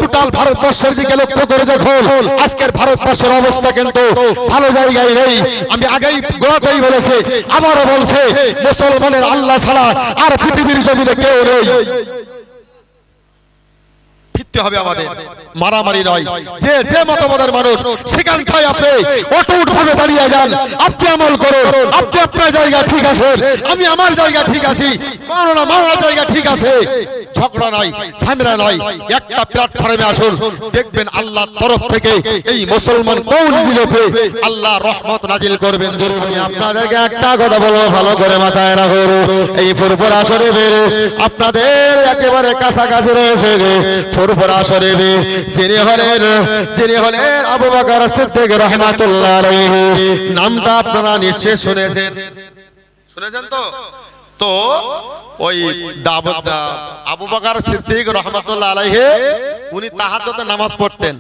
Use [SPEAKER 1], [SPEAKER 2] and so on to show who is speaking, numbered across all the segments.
[SPEAKER 1] Total ভারতবর্ষের দিকে লক্ষ্য করে দেখো, আজকের ভারতবর্ষের অবস্থা কিন্তু ভালো জায়গায় নেই। আমি আগেই গোড়াতেই বলেছি, আবারও বলছে, মুসলমানের আল্লাহ ছাড়া আর পৃথিবীর জমিনে কেউ নেই। ফিরতে হবে আমাদের, মারামারি নয়। যে যে মতবাদের মানুষ সেখানটায় আপনি অটুট ভাবে দাঁড়িয়ে যান, আপনি আমল করুন। আপনি আপনার জায়গা ঠিক আছে, আমি আমার জায়গা ঠিক আছি, মাওলানা মাওলানার জায়গা ঠিক আছে। ঝগড়া নাই, ঝামেলা নাই, একটা প্ল্যাটফর্মে আসুন, দেখবেন আল্লাহর তরফ থেকে এই মুসলমান কওমগুলোকে আল্লাহ রহমত নাজিল করবেন। আমি আপনাদেরকে একটা কথা বলবো, ভালো করে মাথায় রাখুন, এই ফুরফুরা শরীফের আপনাদের একেবারে কাছাকাছি রয়েছে ফুরফুরা শরীফে যিনি হলেন আবু বকর সিদ্দিক রাহমাতুল্লাহ আলাইহি, নামটা আপনারা নিশ্চয়ই শুনেছেন তো ওই আবু বকর সিদ্দিক রাহমাতুল্লাহ আলাইহি উনি তাহাজ্জুদের নামাজ পড়তেন।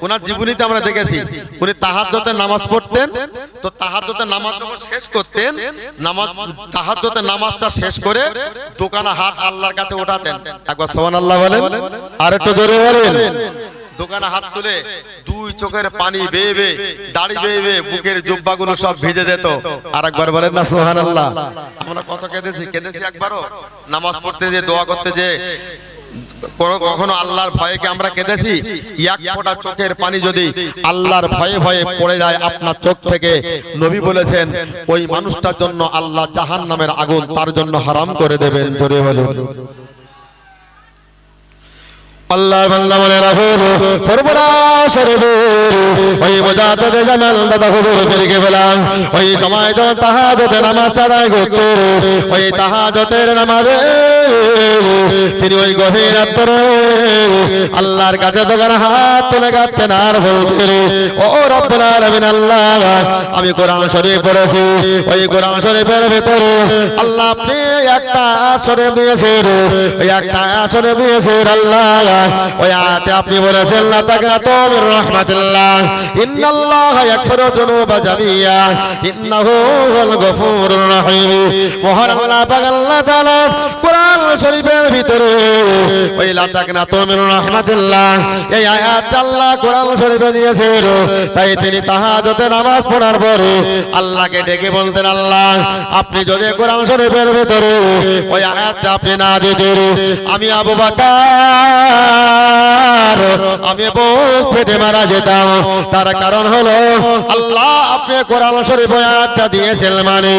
[SPEAKER 1] ওনার জীবনীতে আমরা দেখেছি উনি তাহাজ্জুদের নামাজ পড়তেন। তো তাহাজ্জুদের নামাজ যখন শেষ করতেন, তাহাজ্জুদের নামাজটা শেষ করে দোকানে হাত আল্লাহর কাছে ওঠাতেন। একবার সুবহানাল্লাহ বলেন, আর একটু জোরে বলেন। দোকানে হাত তুলে দুই চোখের পানি বেয়ে বেয়ে, দাড়ি বেয়ে বেয়ে, বুকের জুব্বাগুলো সব ভিজে যেত। আর একবার বলেন না সুবহানাল্লাহ। আমরা কত কেঁদেছি একবারও নামাজ পড়তে যে, দোয়া করতে যে, কখনো আল্লাহর ভয়কে আমরা কেঁদেছি? এক ফোঁটা চোখের পানি যদি আল্লাহর ভয়ে ভয়ে পড়ে যায় আপনার চোখ থেকে, নবী বলেছেন ওই মানুষটার জন্য আল্লাহ জাহান্নামের আগুন তার জন্য হারাম করে দেবেন। জোরে বলুন আল্লাহ বান্দা মনে রাখুন, ফুরফুরা শরীফে ওই মুজাদ্দিদ জামাল দাদা হুজুর ফিরকে বললাম, ওই সময় তো তাহাজ্জুদের নামাজটা আদায় করতে, ওই তাহাজ্জুদের নামাজে তিনি ওই গভীর রাত্রে আল্লাহর কাছে দোকানে হাত তুলে কাঁদতেন আর বলতেন, ও রব্বুল আলামিন আল্লাহ, আমি কোরআন শরীফ পড়েছি, ওই কোরআন শরীফের ভিতরে আল্লাহ আপনি একটা আয়াত শরীফ দিয়েছেন, ওই একটা আয়াত শরীফ দিয়েছেন আল্লাহ, ওই আয়াতে আপনি বলেছেন লা তাকনাতু মির রাহমাতিল্লাহ, ইন্নাল্লাহা ইয়াগফিরু যুনুবা জামিয়া, ইন্নাহু হুয়াল গফুরুর রহিম। মহান আল্লাহ পাক আল্লাহ তাআলা কোরআন শরীফের ভিতরে ওই লা তাকনাতু মির রাহমাতিল্লাহ এই আয়াত আল্লাহ কোরআন শরীফে দিয়েছেন। তাই তিনি তাহাজ্জুদের নামাজ পড়ার পরে আল্লাহকে ডেকে বলতেন, আল্লাহ আপনি যদি কোরআন শরীফের ভিতরে ওই আয়াতটা আপনি না দিতেন, আমি আবু বকর আমি বুক ফেটে মারা যেতাম। তার কারণ হলো আল্লাহ আপনি কোরআন শরীফ আয়াতটা দিয়েছেন মানে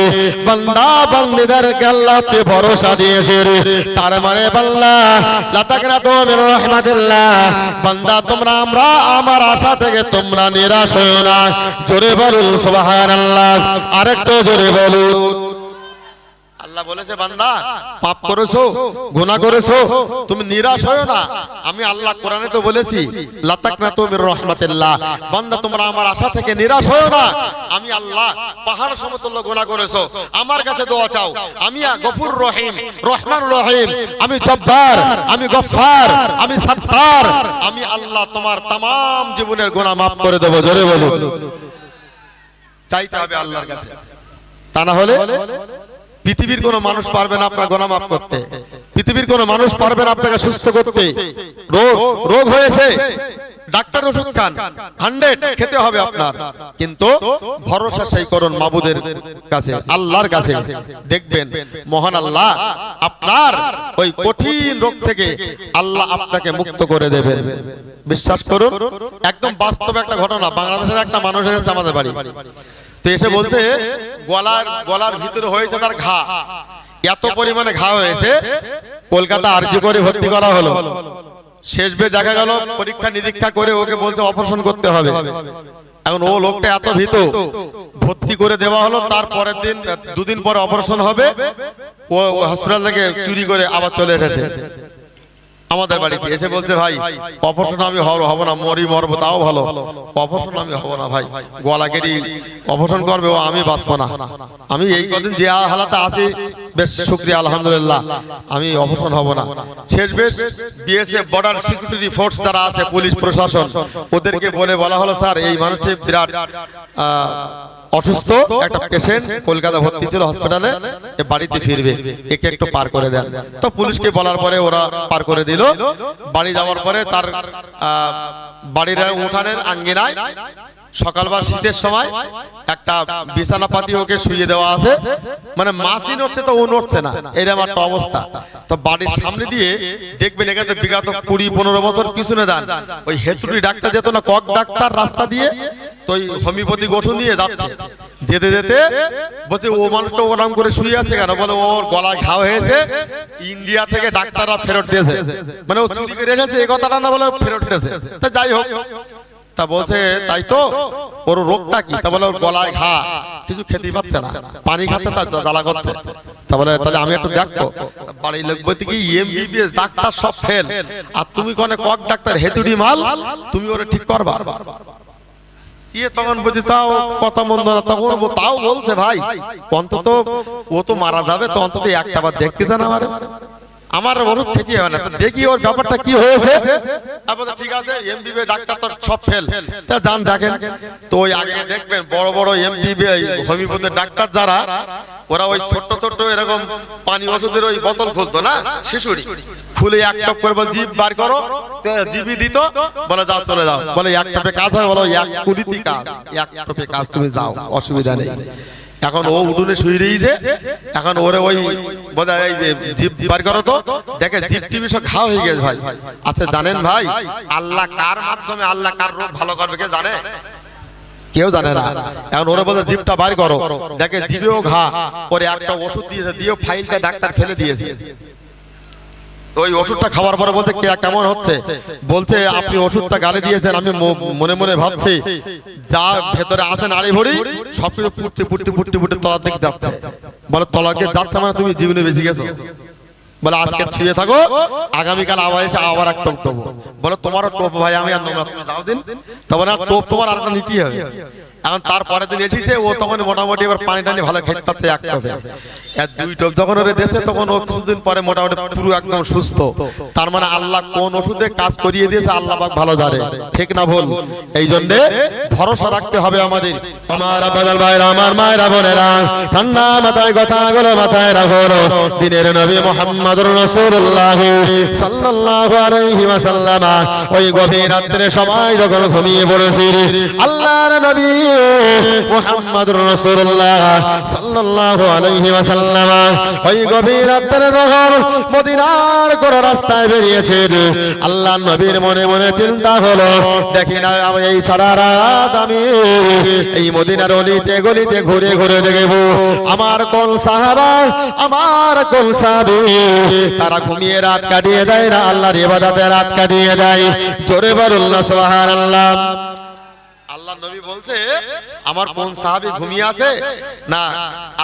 [SPEAKER 1] বান্দা বান্দীদেরকে আল্লাহ আপনি ভরসা দিয়েছেন। তার মানে বান্দা লা তাকনাতু মির রাহমাতিল্লাহ, বান্দা তোমরা আমরা আমার আশা থেকে তোমরা নিরাশ হয়ো না। জোরে বলুন সুবহানাল্লাহ, আরেকটু জোরে বলুন। আল্লাহ বলেছে বান্দা পাপ করেছো, গুনাহ করেছো, তুমি নিরাশ হয়ো না। আমি আল্লাহ কোরআনে তো বলেছি লা তাকনাতু মির রাহমাতিল্লাহ, বান্দা তোমরা আমার আশা থেকে নিরাশ হয়ো না। আমি আল্লাহ পাহাড় সমতুল্য গুনাহ করেছো, আমার কাছে দোয়া চাও, আমি গফুর রহিম, রহমান রহিম, আমি জব্বার, আমি গফফার, আমি সাত্তার, আমি আল্লাহ তোমার तमाम জীবনের গুনাহ maaf করে দেব। জোরে বলুন, চাইতে হবে আল্লাহর কাছে, তা না হলে পৃথিবীর কোন মানুষ পারবে না আপনার গুনাহ maaf করতে, পৃথিবীর কোন মানুষ পারবে না আপনাকে সুস্থ করতে। রোগ হয়েছে, ডাক্তার ওষুধ খান, 100 খেতে হবে আপনার, কিন্তু ভরসা সেই করুন মাবুদের কাছে, আল্লাহর কাছে। দেখবেন মহান আল্লাহ আপনার ওই কঠিন রোগ থেকে আল্লাহ আপনাকে মুক্ত করে দেবেন। বিশ্বাস করুন, একদম বাস্তব একটা ঘটনা। বাংলাদেশের একটা মানুষ এসেছে আমাদের বাড়ি, তো এসে বলছে গলার ভিতরে হয়েছে তার ঘা, এত পরিমাণে ঘা হয়েছে কলকাতা আরজি করে ভর্তি করা হলো। শেষ বের দেখা গেল পরীক্ষা নিরীক্ষা করে ওকে বলছে অপারেশন করতে হবে। এখন ও লোকটা এত ভীত, ভর্তি করে দেওয়া হলো। তারপরের দিন, দুদিন পরে অপারেশন হবে, ও হসপিটাল থেকে চুরি করে আবার চলে এসেছে আমাদের বাড়িতে। এসে বলছে ভাই অপারেশন আমি হব না, মরবো তাও ভালো, অপারেশন আমি হব না ভাই, গলা কেটে অপারেশন করবে ও, আমি বাঁচবো না। আমি এই কদিন যে হালাতে আছি বেশ শুকরিয়া আলহামদুলিল্লাহ, আমি অপারেশন হব না। শেষ বেশ বিএসএফ বর্ডার সিকিউরিটি ফোর্স যারা আছে, পুলিশ প্রশাসন, ওদেরকে বলা হলো স্যার এই মানুষটি বিরাট অসুস্থ একটা পেশেন্ট কলকাতা ভর্তি ছিল হসপিটালে, বাড়িতে ফিরবে, একে একটু পার করে দেন। তো পুলিশকে বলার পরে ওরা পার করে দিল। বাড়ি যাওয়ার পরে তার বাড়ির উঠানের আঙ্গিনায় সকালবার শীতের সময় একটা বিছানা পাতি ওকে শুয়ে দেওয়া আছে, মানে মাসি নড়ছে তো ও নড়ছে না, এরকম একটা অবস্থা। তো বাড়ির সামনে দিয়ে দেখবেন এখানে বিগত 20-15 বছর পিছনে যান, ওই হেতুটি ডাক্তার যেত না, কক ডাক্তার রাস্তা দিয়ে, তো ওই হোমিওপ্যাথিক ওষুধ নিয়ে যাচ্ছে, যেতে যেতে বলছে ও মানুষটা ওরকম করে শুয়ে আছে কেন, বলে ওর গলায় ঘা হয়েছে, ইন্ডিয়া থেকে ডাক্তাররা ফেরত দিয়েছে, মানে ও চুরি করে এনেছে এই কথাটা না, বলে ফেরত দিয়েছে। তা যাই হোক, তা বলছে তাই তো, ওর রোগটা কি? তা বলে ওর গলায় ঘা, কিছু খেতে পাচ্ছে না, পানি খাচ্ছে তার জ্বালা করছে। তা বলে তাহলে আমি একটু দেখবো। বাড়ির লোক বলতে কি এমবিবিএস ডাক্তার সব ফেল, আর তুমি কোনে কক ডাক্তার হেতুড়ি মাল, তুমি ওরে ঠিক করবা? তখন বলছি তাও কথা মন্দ না, তখন তাও বলছে ভাই অন্তত ও তো মারা যাবে, তো অন্তত একটা বার দেখতে দেন আমার ওষুধ খেতে হবে না, দেখি ওর ব্যাপারটা কি হয়েছে। ঠিক আছে, এমবিবিএস ডাক্তার তো সব ফেল, তা যান দেখেন। তো ওই আগে দেখবেন বড় বড় এমবিবিএস হোমিওপ্যাথিক ডাক্তার যারা, ওরা ওই ছোট্ট ছোট্ট এরকম পানি ওষুধের ওই বোতল খুলতো না, শিশুরি খুলে এক টপ করে বল জিভ বার করো, জিভি দিত, বলে যাও চলে যাও, বলে এক টপে কাজ হয়, বলো 1 কোটি কাজ, 1 টপে কাজ, তুমি যাও, অসুবিধা নেই। এখন ও উঠোনে শুয়ে রয়েছে, এখন ওরে ওই বোধ হয় যে জিভ বার করো, তো দেখে জিভ টিভি সব ঘা হয়ে গেছে ভাই। আচ্ছা জানেন ভাই, আল্লাহ কার মাধ্যমে আল্লাহ কার রোগ ভালো করবে কে জানে? কেউ জানে না। এখন ওরা বলে জিভটা বার করো, দেখে জিভেও ঘা, ওরে একটা ওষুধ দিয়েছে, দিয়েও ফাইলটা ডাক্তার ফেলে দিয়েছে। ওই ওষুধটা খাওয়ার পরে বলতে কেমন হচ্ছে, বলছে আপনি ওষুধটা গালে দিয়েছেন, আমি মনে মনে ভাবছি যা ভেতরে আছে নাড়ি ভরি সবকিছু পুড়তে পুড়তে পুড়তে পুড়তে তলার দিকে যাচ্ছে। বলে তলাকে যাচ্ছে মানে তুমি জীবনে বেঁচে গেছো। বলে আজকে ছুঁয়ে থাকো, আগামীকাল আবার এসে আবার এক টোপ দেবো। বলে তোমারও টোপ ভাই, আমি আর নোংরা, তুমি যাও দিন। তখন আর টোপ তোমার আরেকটা নিতেই হবে। এখন তারপরে দিন এসেছে, ও তখন মোটামুটি এবার পানি টানি ভালো খেতে পাচ্ছে, এক টোপে 2 টোপ যখন ওরে দিয়েছে, তখন ও কিছুদিন পরে মোটামুটি পুরো একদম সুস্থ। তার মানে আল্লাহ কোন ওষুধে কাজ করিয়ে দিয়েছে আল্লাহ পাক ভালো জানে, ঠিক না ভুল? এই জন্য ভরসা রাখতে হবে আমাদের। আমার আব্বাজান ভাইরা, আমার মায়েরা বোনেরা, ঠান্ডা মাথায় কথাগুলো মাথায় রাখো। দিনের নবী মুহাম্মদুর রাসূলুল্লাহ সাল্লাল্লাহু আলাইহি ওয়াসাল্লাম ওই গভীর রাতে সবাই যখন ঘুমিয়ে পড়েছে, আল্লাহর নবী মুহাম্মদুর রাসূলুল্লাহ সাল্লাল্লাহু আলাইহি ওয়াসাল্লাম ওই গভীর রাতে যখন মদিনার কোন রাস্তায় বেরিয়েছেন, আল্লাহর নবীর মনে মনে চিন্তা হলো, দেখি না এই সারা রাত আমি এই মদিনার অলিতে গলিতে ঘুরে ঘুরে দেখব আমার কোন সাহাবা, আমার কোন সাহাবী তারা ঘুমিয়ে রাত কাটিয়ে দেয় না, আল্লাহর ইবাদতে রাত কাটিয়ে দেয়। জোরে বলুন না সুবহানাল্লাহ। আল্লাহর নবী বলছে আমার কোন সাহাবী ঘুমিয়ে আছে না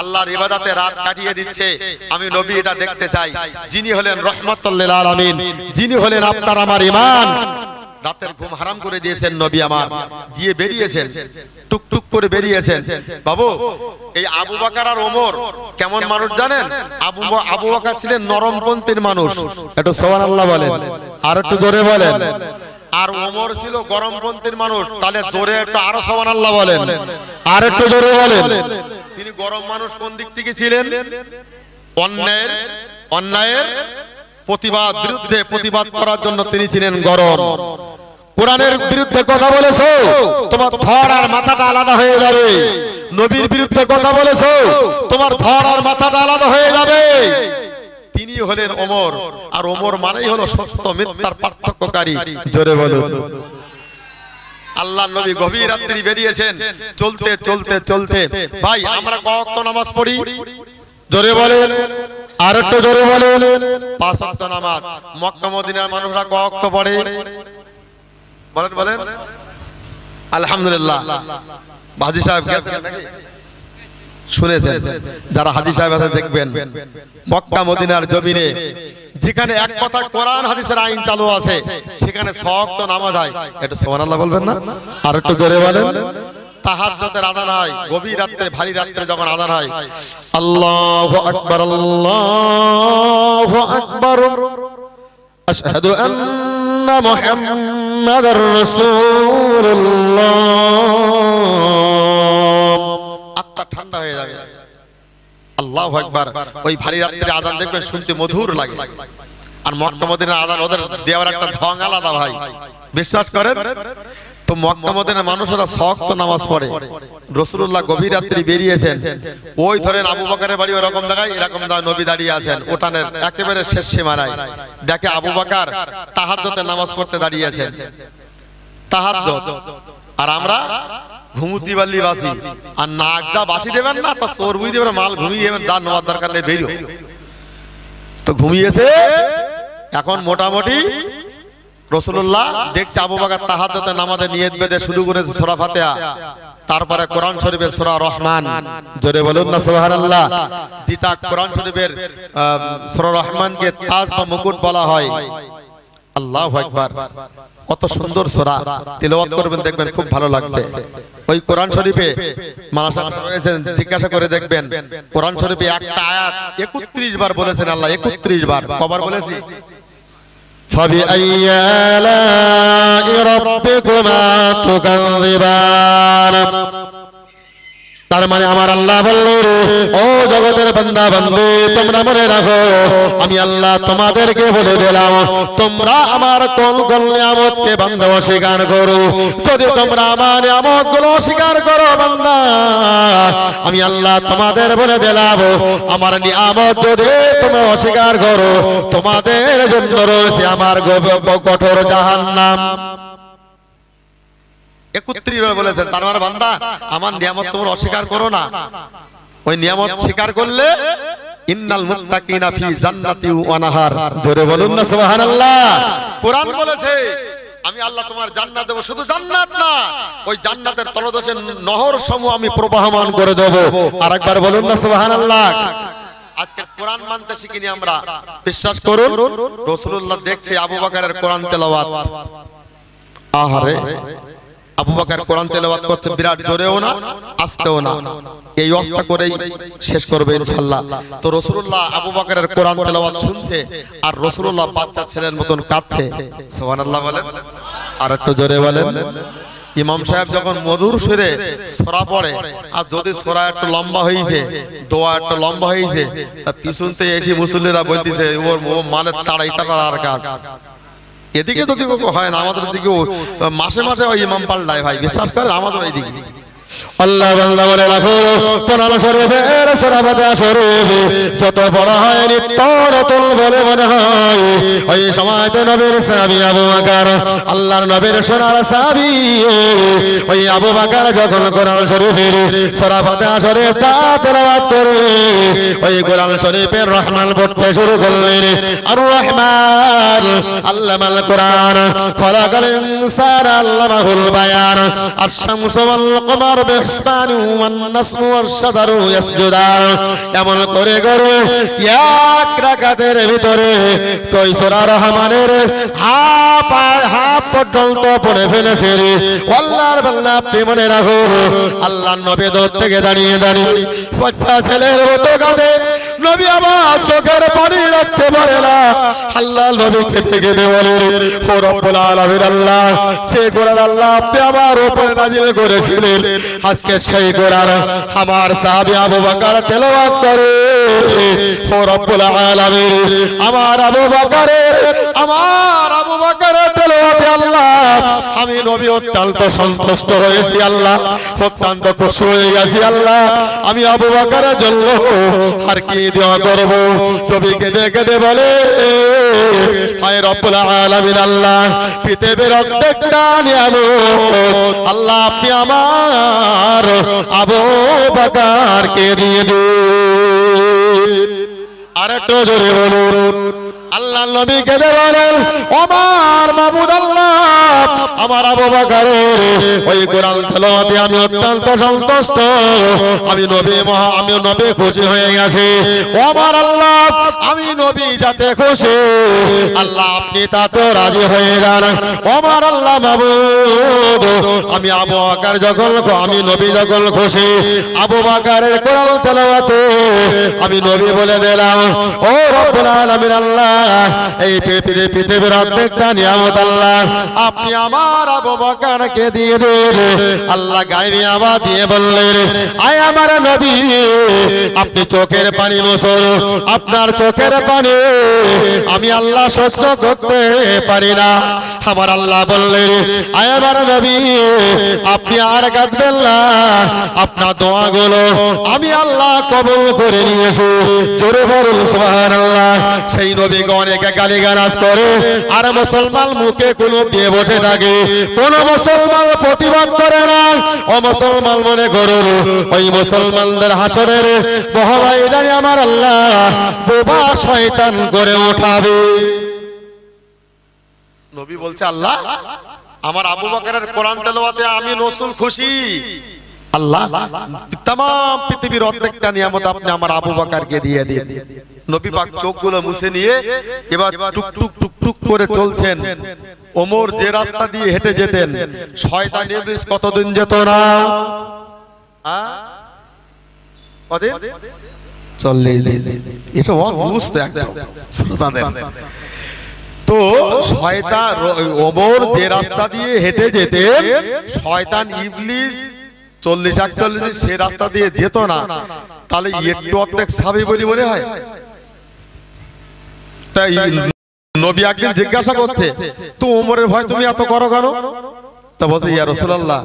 [SPEAKER 1] আল্লাহর ইবাদতে রাত কাটিয়ে দিচ্ছে, আমি নবী এটা দেখতে চাই। যিনি হলেন রাহমাতুল লিল আলামিন, যিনি হলেন আপনার আমার ঈমান, রাতের ঘুম হারাম করে দিয়েছেন নবী আমার, দিয়ে বেরিয়েছেন, টুকটুক করে বেরিয়েছেন। বাবু এই আবু বকর আর ওমর কেমন মানুষ জানেন? আবু বকর ছিলেন নরমপন্থীর মানুষ, একটু সুবহানাল্লাহ বলেন, আর একটু জোরে বলেন। আর ওমর ছিল গরমপন্থীর মানুষ, তাহলে জোরে একটু আরো সুবহানাল্লাহ বলেন, আর একটু জোরে বলেন। তিনি গরম মানুষ কোন দিক থেকে ছিলেন? অন্যায়ের বিরুদ্ধে প্রতিবাদ করার জন্য তিনি ছিলেন গরম। কোরআনের বিরুদ্ধে কথা বলেছো, তোমার ধর আর মাথাটা আলাদা হয়ে যাবে। নবীর বিরুদ্ধে কথা বলেছো, তোমার ধর আর মাথাটা আলাদা হয়ে যাবে। তিনি হলেন ওমর, আর ওমর মানেই হলো সত্য মিথ্যার পার্থক্যকারী। জোরে বলুন। আল্লাহর নবী গভীর রাত্রি বেরিয়েছেন, চলতে চলতে চলতে। ভাই আমরা কয় ওয়াক্ত নামাজ পড়ি? জোরে বলেন, আর একটু জোরে বলেন। 5 ওয়াক্ত নামাজ। মক্কা মদিনার মানুষরা কয় ওয়াক্ত পড়ে? বলেন বলেন। আলহামদুলিল্লাহ। হাজী সাহেব শুনেছেন, যারা হাজী সাহেব আছে দেখবেন মক্কা মদিনার জমিনে যেখানে এক কথা কোরআন হাদিসের আইন চালু আছে, সেখানে 6 ওয়াক্ত নামাজ হয়। একটু সুবহানাল্লাহ বলবেন না? আর একটু জোরে বলেন। তাহাজ্জুদের আযান হয় গভীর রাতে, ভারী রাতে যখন আযান হয়, আল্লাহু আকবার, আল্লাহু আকবার, আশহাদু আন্না মুহাম্মাদার রাসূলুল্লাহ। ঠান্ডা হয়ে যাবে। আল্লাহু আকবার। ওই ভারী রাত্রে আযান দেখবেন শুনতে মধুর লাগে। আর মক্কা মদিনার আযান ওদের দেওয়ার একটা ঢং আলাদা ভাই, বিশ্বাস করেন তো। মক্কা মদিনার মানুষেরা শক্ত নামাজ পড়ে। রাসূলুল্লাহ গভীর রাত্রি বেরিয়েছেন, ওই ধরেন আবু বকরের বাড়ি ওরকম জায়গায়, এরকম নবী দাঁড়িয়ে আছেন উঠানের একেবারে শেষ সীমানায়। দেখে আবু বকর তাহাজ্জুদে নামাজ পড়তে দাঁড়িয়েছেন, তাহাজ্জুদ। আর আমরা ঘুমুতি বাল্লি বাসি, আর নাক যা বাসি দেবেন না তা চোর বুঝি দেবেন, মাল ঘুমিয়ে দেবেন, যা নেওয়ার দরকার নেই বেরিও। তো ঘুমিয়েছে। এখন মোটামুটি রাসূলুল্লাহ দেখছে আবু বকর তাহাজ্জুদে নামাজে নিয়ত বেঁধে শুরু করেছে সূরা ফাতিহা, তারপরে কোরআন শরীফের সূরা রহমান, জোরে বলুন না সুবহানাল্লাহ। যেটা কোরআন শরীফের সূরা রহমানকে তাজ বা মুকুট বলা হয়। আল্লাহু আকবার। কত সুন্দর সূরা, তিলাওয়াত করবেন দেখবেন খুব ভালো লাগবে। ওই কোরআন শরীফে মানুষ রয়েছেন, জিজ্ঞাসা করে দেখবেন কোরআন শরীফে একটা আয়াত 31 বার বলেছেন আল্লাহ, 31 বার। কবার বলেছি? فبأي آلاء ربكما تكذبان। তার মানে আমার আল্লাহ বললেন, ও জগতের বান্দা বান্দী, তোমরা মনে রাখো আমি আল্লাহ তোমাদেরকে বলে দিলাম, তোমরা আমার কোন কোন নিয়ামতকে বান্দা অস্বীকার করো। যদি তোমরা আমার নিয়ামতগুলো অস্বীকার করো বান্দা, আমি আল্লাহ তোমাদের বলে দিলাম, আমার নিয়ামত যদি তোমরা অস্বীকার করো, তোমাদের জন্য রয়েছে আমার কঠোর জাহান্নাম। 31 বার বলেছেন। তার মানে বান্দা আমার নিয়ামত তোমরা অস্বীকার করো না। ওই নিয়ামত স্বীকার করলে ইন্নাল মুত্তাকিনা ফি জান্নাতি ওয়া নাহার, জোরে বলুন না সুবহানাল্লাহ। কোরআন বলেছে আমি আল্লাহ তোমার জান্নাত দেব, শুধু জান্নাত না, ওই জান্নাতের তলদেশে নহর সমূহ আমি প্রবাহমান করে দেব। আরেকবার বলুন না সুবহানাল্লাহ। আজকে কোরআন মানতে শিখিনি আমরা, বিশ্বাস করুন রাসূলুল্লাহ দেখছে আবু বকরের কোরআন তেলাওয়াত। আহারে, আবু বকর কোরআন তেলাওয়াত করছে, বিরাট জোরেও না আস্তেও না, এই অবস্থা করেই শেষ করবে ইনশাআল্লাহ। তো রাসূলুল্লাহ আবু বকরের কোরআন তেলাওয়াত শুনছে, আর রাসূলুল্লাহ বাচ্চা ছেলের মতন কাঁদছে। সুবহানাল্লাহ বলেন, আর একটু জোরে বলেন। ইমাম সাহেব যখন মধুর সুরে সূরা পড়ে, আর যদি সূরা একটু লম্বা হয়েছে, দোয়া একটু লম্বা হয়েছে, তা পিছনতে এসে মুসল্লিরা বলতেছে ওর মানে তাড়াই তাড়ার কাজ। এদিকে যদি হয় না, আমাদের দিকে মাসে মাসে ওই ইমাম পাল্টায় ভাই, বিশ্বাস করেন আমাদের এইদিকে। আল্লাহ বান্দা বলে রাখো কোরআন শরীফের সূরা ফাতিহা শরীফ যত বড় হয় নিত্যনতুন বলে মনে হয়। ওই সময়তে নবীর সাহাবী আবু বকর, আল্লাহর নবীর সোনার সাহাবী, ওই আবু বকর যখন কোরআন শরীফের সূরা ফাতিহা শরীফটা তেলাওয়াত করে ওই কোরআন শরীফের রহমান পড়তে শুরু করলেন। আর রহমান আল্লামাল কোরআন খলাকাল ইনসান আল্লামাহুল বায়ান। আশ-শামসু ওয়াল কমার এমন করে করো এক রাকাতের ভিতরে কই সূরা রহমানের হাফ পর্যন্ত পড়ে ফেলেছে। আল্লাহর বান্দা আপনি মনে রাখো আল্লাহর নবী দূর থেকে দাঁড়িয়ে দাঁড়িয়ে বাচ্চা ছেলের মতো কাঁদে। নবী আমার চোখের পানি রাখতে পারে না। আল্লাহ নবী কেঁদে কেঁদে বলেন, ও রব্বুল আলামিন আল্লাহ, সে কোরআন আল্লাহ আপনি আমার উপরে নাযিল করেছিলেন, আজকে সেই কোরআন আমার সাহাবী আবু বকর তেলাওয়াত করে। ও রব্বুল আলামিন আমার আবু বকরের তেলাওয়াতে আল্লাহ আমি নবী অত্যন্ত সন্তুষ্ট হয়েছি আল্লাহ, অত্যন্ত খুশি হয়ে গেছি আল্লাহ। আমি আবু বকরের জন্য আর কি দোয়া করব? নবী কেঁদে কেঁদে বলে, হায় রব্বুল আলামিন আল্লাহ, পৃথিবীর প্রত্যেকটা নিয়ামত আল্লাহ আপনি আমার আবু বকরকে দিয়ে দিন। আরেকটু জোরে বলুন। আল্লাহ নবী কেঁদে বলেন, আমার মাবুদ আল্লাহ আমার আবু বকরের ওই কোরআন তেলাওয়াতে আমি অত্যন্ত সন্তুষ্ট, আমি নবী খুশি হয়ে গেছি। ও আমার আল্লাহ, আমি নবী যাতে খুশি আল্লাহ আপনি তাতে রাজি হয়ে যান। ও আমার আল্লাহ মাবুদ, আমি আবু বকর যখন আমি নবী যখন খুশি আবু বকরের কোরআন তেলাওয়াতে আমি নবী বলে দিলাম, ও রব্বুল আলামিন আল্লাহ, এই পৃথিবীর প্রত্যেকটা নিয়ামত আল্লাহ আপনি আমার আমার আবু বকরকে দিয়ে দিল। আল্লাহ গায়বী আওয়াজ দিয়ে বললেন, আয় আমার নবী, আপনি চোখের পানি মুছুন। আপনার চোখের পানি আমি আল্লাহ সহ্য করতে পারি না। আমার আল্লাহ বললেন, আয় আমার নবী, আপনি আর কাঁদবেন না। আপনার দোয়াগুলো আমি আল্লাহ কবুল করে নিয়েছি। জোরে বলুন সুবহানাল্লাহ। সেই নবীকে অনেকে গালিগালাজ করে, আর মুসলমান মুখে কোনো দিয়ে বসে থাকে। কোন মুসলমান প্রতিবাদ করে না। ও মুসলমান মনে করুন, ওই মুসলমানদের হাসরের মহাময়দানে আমার আল্লাহ বোবা শয়তান করে উঠাবে। নবী বলছে, আল্লাহ আমার আবু বকরের কোরআন তেলাওয়াতে আমি রাসূল খুশি। আল্লাহ तमाम পৃথিবীর প্রত্যেকটা নিয়ামত আপনি আমার আবু বকরকে দিয়ে দিন। নবী পাক চোখগুলো মুছে নিয়ে এবার টুক টুক টুক টুক করে চলছেন। ওমর যে রাস্তা দিয়ে হেঁটে যেতেন, শয়তান ইবলিস কতদিন যেত না? কতদিন? 40 দিন। এটা বুঝতে একদম শ্রোতাদের। তো শয়তান ওমর যে রাস্তা দিয়ে হেঁটে যেতেন, শয়তান ইবলিস 40-41 দিন সে রাস্তা দিয়ে যেত না। তাহলে একটু অর্ধেক সাবি বলি মনে হয়। তাই নবী একদিন জিজ্ঞাসা করছে, তো ওমরের ভয় তুমি এত করো কেন? তা বলতে, ইয়া রাসূলুল্লাহ,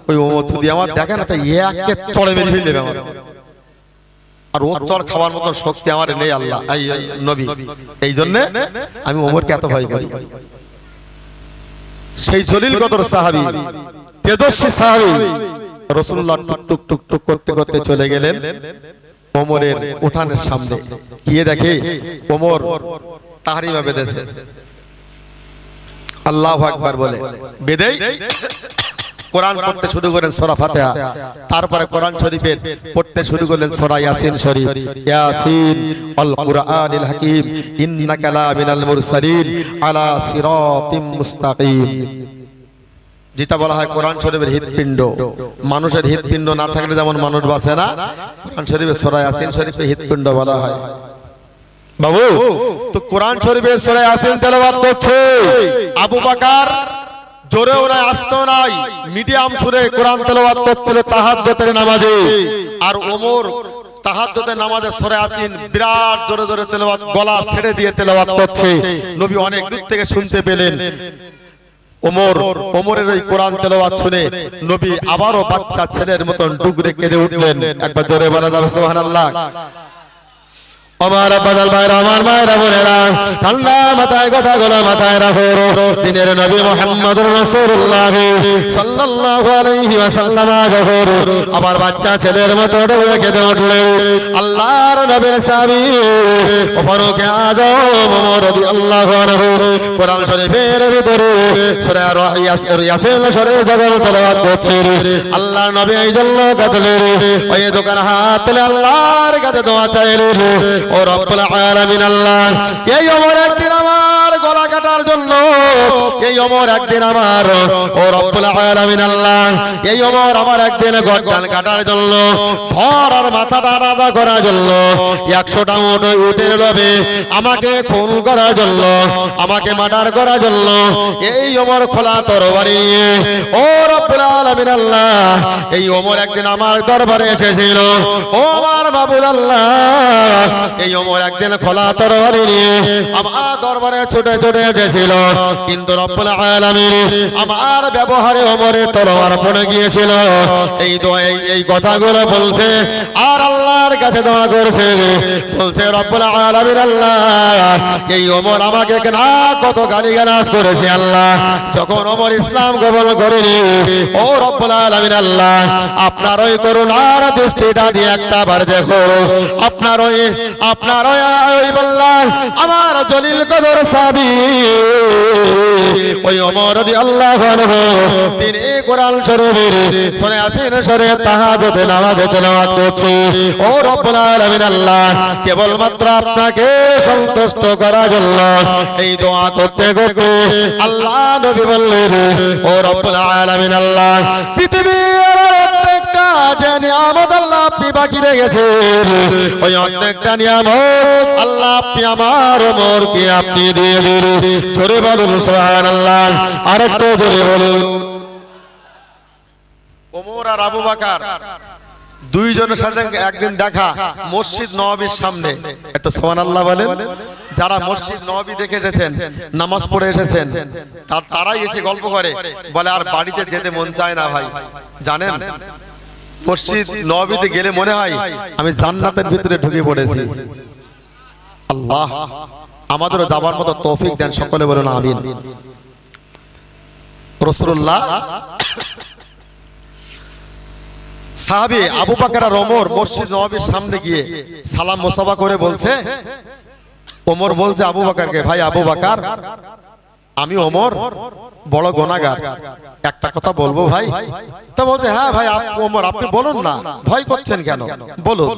[SPEAKER 1] ওই ওমর যদি আমার দেখে না, তাই একে চড়ে মেরে ফেলে দেবে আমার। আর ও চড় খাওয়ার মতো শক্তি আমার নেই আল্লাহ, এই নবী। এই জন্য আমি ওমরকে এত ভয় করি। সেই জলিল কদর সাহাবী, তেজস্বী সাহাবী রাসূলুল্লাহ টুক টুক টুক টুক করতে করতে চলে গেলেন ওমরের উঠানের সামনে। গিয়ে দেখে ওমর তাহরিমা বেঁধেছে। আল্লাহু আকবার বলে বেঁধেই কোরআন পড়তে শুরু করেন, সূরা ফাতিহা। তারপরে কোরআন শরীফের পড়তে শুরু করলেন সূরা ইয়াসিন শরীফ। ইয়াসিন আল কুরআনিল হাকীম ইন্নাকা লা মিনাল মুরসালিন আলা সিরাতিম মুস্তাকিম। যেটা বলা হয় কোরআন শরীফের হৃৎপিণ্ড। মানুষের হৃৎপিণ্ড না থাকলে যেমন মানুষ বাঁচে না, কোরআন শরীফের সূরা ইয়াসিন শরীফে হৃৎপিণ্ড বলা হয়। বাবু, তো কোরআন শরীফের সূরা ইয়াসিন তেলাওয়াত করছে আবু বকর। জোরেও নাই, আস্তেও নাই, মিডিয়াম সুরে কোরআন তেলাওয়াত করছিল তাহাজ্জুদের নামাজে। আর ওমর তাহাজ্জুদের নামাজে সূরা ইয়াসিন বিরাট জোরে জোরে তেলাওয়াত, গলা ছেড়ে দিয়ে তেলাওয়াত করছে। নবী অনেক দূর থেকে শুনতে পেলেন। ওমরের ওই কোরআন তেলাওয়াত শুনে নবী আবারও বাচ্চা ছেলের মতন ডুগরে কেঁদে উঠলেন। একবার জোরে বলা যাবে সুবহানাল্লাহ। আমার বাদাল ভাইরা, আমার মায়েরা বোনেরা, ঠান্ডা মাথায় কথাগুলো মাথায় রাখো। দিনের নবী মুহাম্মদুর রাসূলুল্লাহ সাল্লাল্লাহু আলাইহি ওয়াসাল্লাম যখন আবার বাচ্চা ছেলের মতো ডুবে কেঁদে উঠলেন, আল্লাহর নবীর সাহাবী ও ফারুক আযম ওমর রাদিয়াল্লাহু আনহু কোরআন শরীফের ভিতরে সূরা ইয়াসিন শরীফ যখন তেলাওয়াত করছেন, আল্লাহর নবী এই জন্য কাঁদলেন। ওই দোকান হাত তুলে আল্লাহর কাছে দোয়া চাইলেন, ও রব্বুল আলামিন আল্লাহ, এই ওমর একদিন আমার গলা কাটার জন্য, এই ওমর একদিন আমার, ও রব্বুল আলামিন আল্লাহ, এই ওমর আমার একদিন গর্দান কাটার জন্য, ধর আর মাথাটা আলাদা করার জন্য, 100টা উটের লোভে আমাকে খুন করার জন্য, আমাকে মার্ডার করার জন্য এই ওমর খোলা তরবারি নিয়ে, ও রব্বুল আলামিন আল্লাহ, এই ওমর একদিন আমার দরবারে এসেছিল। ও আমার মাবুদ আল্লাহ, এই ওমর একদিন খোলা তরবারি নিয়ে আমার দরবারে ছুটে ছুটে এসেছিল, কিন্তু রব্বুল আলামিন আমার ব্যবহারে ওমরের তরবার পড়ে গিয়েছিল। এই দোয়া, এই কথাগুলো বলছে আর আল্লাহর কাছে দোয়া করছে, বলছে রব্বুল আলামিন আল্লাহ, এই ওমর আমাকে না কত গালিগালাজ করেছে আল্লাহ, যখন ওমর ইসলাম গ্রহণ করেনি। ও রব্বুল আলামিন আল্লাহ, আপনার ওই করুণার দৃষ্টিটা দিয়ে একটা বার দেখো, আপনার ওই বললাম আমার জলিল কদর সাহাবী ওই ওমর রাদিয়াল্লাহু আনহু, তিনি কোরআন শরীফের সূরা ইয়াসিন শরীফ তাহাজ্জুদে নামাজে তেলাওয়াত করছে। ও রব্বুল আলামিন আল্লাহ, কেবল মাত্র আপনাকে সন্তুষ্ট করার জন্য এই দোয়া করতে করতে আল্লাহ নবী বললেন, ও রব্বুল আলামিন আল্লাহ, পৃথিবীর প্রত্যেকটা যে নিয়ামত আল্লাহ আপনি বাকি রেখেছেন ওই অর্ধেকটা নিয়ামত আল্লাহ আপনি আমার ওমরকে আপনি দিয়ে দিন। জোরে বলুন সুবহানাল্লাহ, আরেকটু জোরে বলুন। ওমর আর আবু বকর দুইজনের সাথে একদিন দেখা মসজিদ নববীর সামনে। একটু সুবহানাল্লাহ বলেন। যারা মসজিদ নববী দেখে এসেছেন, নামাজ পড়ে এসেছেন, তারাই এসে গল্প করে, বলে আর বাড়িতে যেতে মন চায় না ভাই। জানেন মসজিদ নববীতে গেলে মনে হয় আমি জান্নাতের ভিতরে ঢুকে পড়েছি। আল্লাহ আমাদেরও যাবার মতো তৌফিক দেন, সকলে বলুন আমিন। রাসূলুল্লাহ সাহাবী আবু বকর আর ওমর মসজিদ নববীর সামনে গিয়ে সালাম মুসাফা করে বলছে, ওমর বলছে আবু বকরকে, ভাই আবু বকর আমি ওমর বড় গুনাহগার, একটা কথা বলবো ভাই? তো বলছে হ্যাঁ ভাই ওমর আপনি বলুন না, ভয় করছেন কেন, বলুন।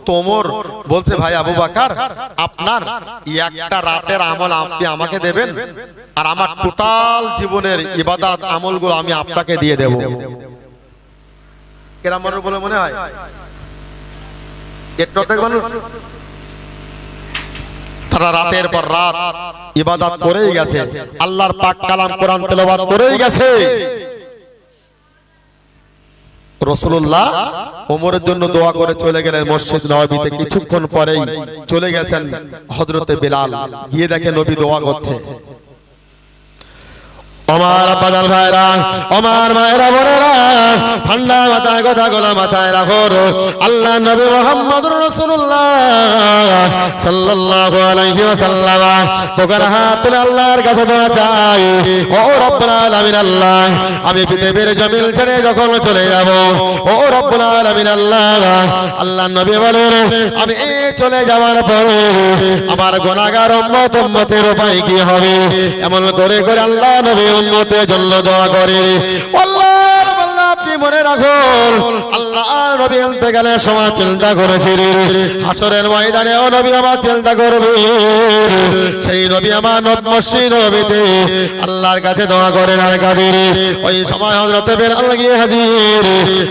[SPEAKER 1] তো ওমর বলছে ভাই আবু বকর আপনার একটা রাতের আমল আপনি আমাকে দেবেন, আর আমার টোটাল জীবনের ইবাদত আমলগুলো আমি আপনাকে দিয়ে দেব। কেরাম মানুষ বলে মনে হয় একটু মানুষ তারা রাতের পর রাত ইবাদত করেই গেছে, আল্লাহর পাক কালাম কোরআন তেলাওয়াত করেই গেছে। রাসূলুল্লাহ ওমরের জন্য দোয়া করে চলে গেলেন মসজিদ নববীতে। কিছুক্ষণ পরেই চলে গেছেন হযরতে বিলাল, গিয়ে দেখে নবী দোয়া করছে। আমার বাদাল ভাইরা, আমার মায়েরা বোনেরা, ঠান্ডা মাথায় কথাগুলো মাথায় রাখো। আল্লাহ নবী মুহাম্মদুর রাসূলুল্লাহ সাল্লাল্লাহু আলাইহি ওয়াসাল্লাম তোকার হাত তুলে আল্লাহর কাছে দোয়া চাই, ও রব্বুল আলামিন আল্লাহ আমি পৃথিবীর জমিন ছেড়ে যখন চলে যাব, ও রব্বুল আলামিন আল্লাহ, আল্লাহ নবী বলেন আমি এই চলে যাওয়ার পরে আমার গুনাহগার উম্মতের উপায় কি হবে? এমন করে করে আল্লাহ নবী উম্মতের জন্য দোয়া করে। আল্লাহ আপনি মনে রাখুন, আল্লাহ নবী ইন্তেকালের সময় চিন্তা করেছিলেন হাসরের ময়দানে ও নবী আমার চিন্তা করবে। সেই নবী আমার মসজিদ নববীতে আল্লাহর কাছে দোয়া করেন আর কাঁদেন। ওই সময় হযরত বিলাল গিয়ে হাজির।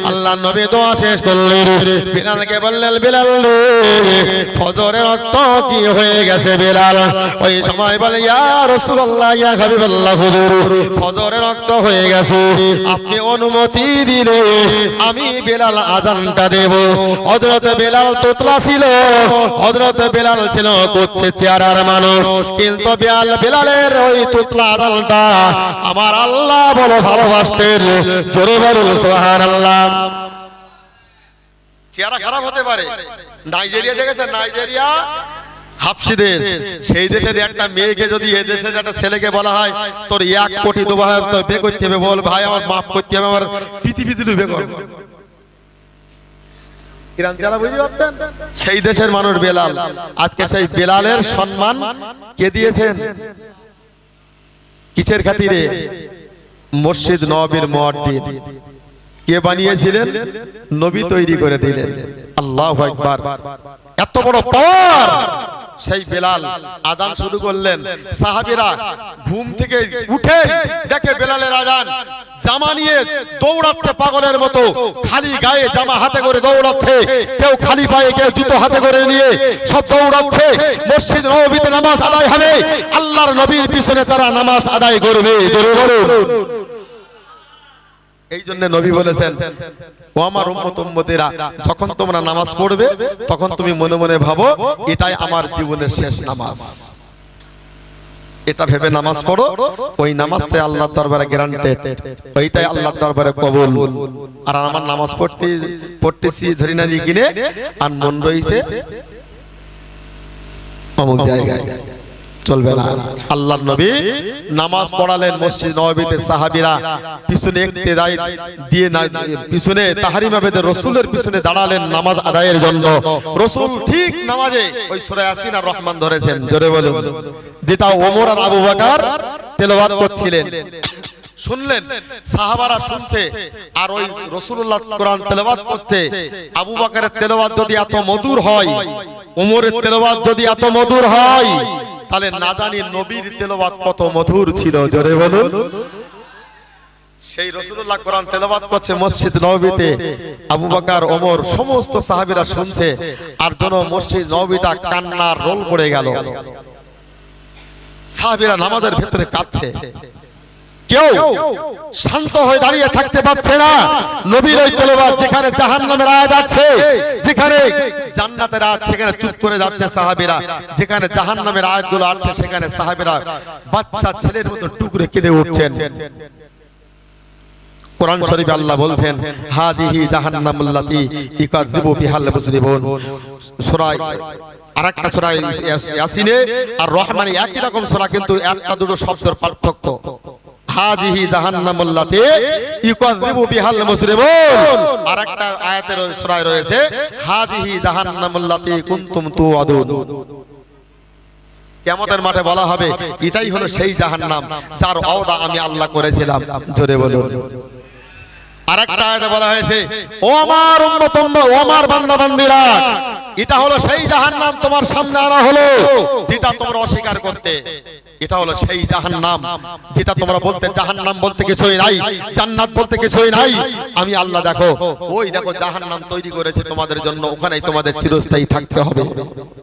[SPEAKER 1] আল্লাহ নবী দোয়া শেষ করলেন, বিলালকে বললেন বিলাল ফজরের রক্ত কি হয়ে গেছে বিলাল? ওই সময় বলে ইয়া রাসূলুল্লাহ ইয়া হাবিবাল্লাহ হুজুর ফজরের রক্ত হয়ে গেছে, আপনি অনুমতি দিলে আমি বিলাল আযানটা দেব। হযরত বিলাল তোতলা ছিল, হযরত বিলাল ছিল কোচ্ছে চেহারার মানুষ, কিন্তু বিলালের ওই তোতলা আযানটা আমার আল্লাহ বড় ভালোবাসতেন। জোরে বলুন সুবহানাল্লাহ। চেহারা খারাপ হতে পারে, নাইজেরিয়া দেখেছেন, নাইজেরিয়া হাবশি দেশ, সেই দেশের একটা মেয়েকে যদি এই দেশের একটা ছেলেকে বলা হয় তোর 1 কোটি দেবো বে করতে হবে, বল ভাই আমার মাফ করতে হবে, আমার পৃথিবীতে ডুবে করবো। সেই দেশের মানুষ বেলাল। আজকে সেই বেলালের সম্মান কে দিয়েছেন? কিসের খাতিরে? মসজিদ নববীর মুয়াজ্জিন কে বানিয়েছিলেন? নবী তৈরি করে দিলেন। আল্লাহু আকবার। এত বড় পাওয়ার সেই বেলাল আযান শুরু করলেন। সাহাবীরা ঘুম থেকে উঠে দেখে বেলালের আযান, জামা নিয়ে দৌড়াচ্ছে পাগলের মতো, খালি গায়ে জামা হাতে করে দৌড়াচ্ছে, কেউ খালি পায়ে, কেউ জুতো হাতে করে নিয়ে সব দৌড়াচ্ছে। মসজিদ নববীতে নামাজ আদায় হবে, আল্লাহর নবীর পিছনে তারা নামাজ আদায় করবে। জোরে বলুন। এই জন্য নবী বলেছেন ও আমার উম্মত উম্মতেরা, যখন তোমরা নামাজ পড়বে তখন তুমি মনে মনে ভাবো এটাই আমার জীবনের শেষ নামাজ। এটা ভেবে নামাজ পড়ো, ওই নামাজটাই আল্লাহর দরবারে গ্যারান্টেড, ওইটাই আল্লাহর দরবারে কবুল। আর আমার নামাজ পড়তেছি ধরি না কিনে আর মন রইছে অমুক জায়গায়, চলবে না। আল্লাহর নবী নামাজ পড়ালেন মসজিদ নববীতে। সাহাবীরা পিছনে ইক্তেদাই দিয়ে পিছনে তাহরিমা বেদে রাসূলের পিছনে দাঁড়ালেন নামাজ আদায়ের জন্য। রাসূল ঠিক নামাজে ওই সূরা ইয়াসিন আর রহমান ধরেছেন, জোরে বলুন, যেটা ওমর আর আবু বকর তেলাওয়াত করছিলেন। শুনলেন, সাহাবারা শুনছে, আর ওই রাসূলুল্লাহ কোরআন তেলাওয়াত করতে। আবু বকরের তেলাওয়াত যদি এত মধুর হয়, ওমরের তেলাওয়াত যদি এত মধুর হয়, তাহলে না জানি নবীর তেলাওয়াত কত মধুর ছিল। জোরে বলুন। সেই রাসূলুল্লাহ কোরআন তেলাওয়াত করছে মসজিদ নববীতে, আবু বকর ওমর সমস্ত সাহাবীরা শুনছে, আর যেন মসজিদ নববীটা কান্নার রোল পড়ে গেল। সাহাবীরা নামাজের ভিতরে কাঁদছে, কেউ শান্ত হয়ে দাঁড়িয়ে থাকতে পারছে না। নবীর ওই তেলাওয়াত, যেখানে জাহান্নামের আয়াত আছে, যেখানে জান্নাতের আয়াত, সেখানে চুপ করে যাচ্ছে সাহাবীরা, যেখানে জাহান্নামের আয়াতগুলো আছে সেখানে সাহাবীরা বাচ্চা ছেলের মতো টুকরে কেঁদে উঠছেন। কোরআন শরীফে আল্লাহ বলছেন, হাযিহি জাহান্নামুল্লাতী ইকাযযিবু বিহাল মুজরিমুন। সূরা আরেকটা সূরা ইয়াসিনে আর রহমানে একই রকম সূরা, কিন্তু একটা দুটো শব্দের পার্থক্য। হাযিহি জাহান্নামুল্লাতী ইকাযযিবু বিহাল মুজরিমুন, আরেকটা আয়াতের সূরায় রয়েছে হাযিহি জাহান্নামুল্লাতী কুনতুম তুআদুন। কিয়ামতের মাঠে বলা হবে, এটাই হলো সেই জাহান্নাম যার ওয়াদা আমি আল্লাহ করেছিলাম। জোরে বলুন। আরেকটা আয়াতে বলা হয়েছে, ও আমার উম্মত, ও আমার বান্দা বান্দীরা, এটা হলো সেই জাহান্নাম তোমার সামনে আনা হলো, যেটা তোমরা অস্বীকার করতে। এটা হলো সেই জাহান্নাম যেটা তোমরা বলতে জাহান্নাম বলতে কিছুই নাই, জান্নাত বলতে কিছুই নাই। আমি আল্লাহ দেখো, ওই দেখো জাহান্নাম তৈরি করেছে তোমাদের জন্য, ওখানেই তোমাদের চিরস্থায়ী থাকতে হবে।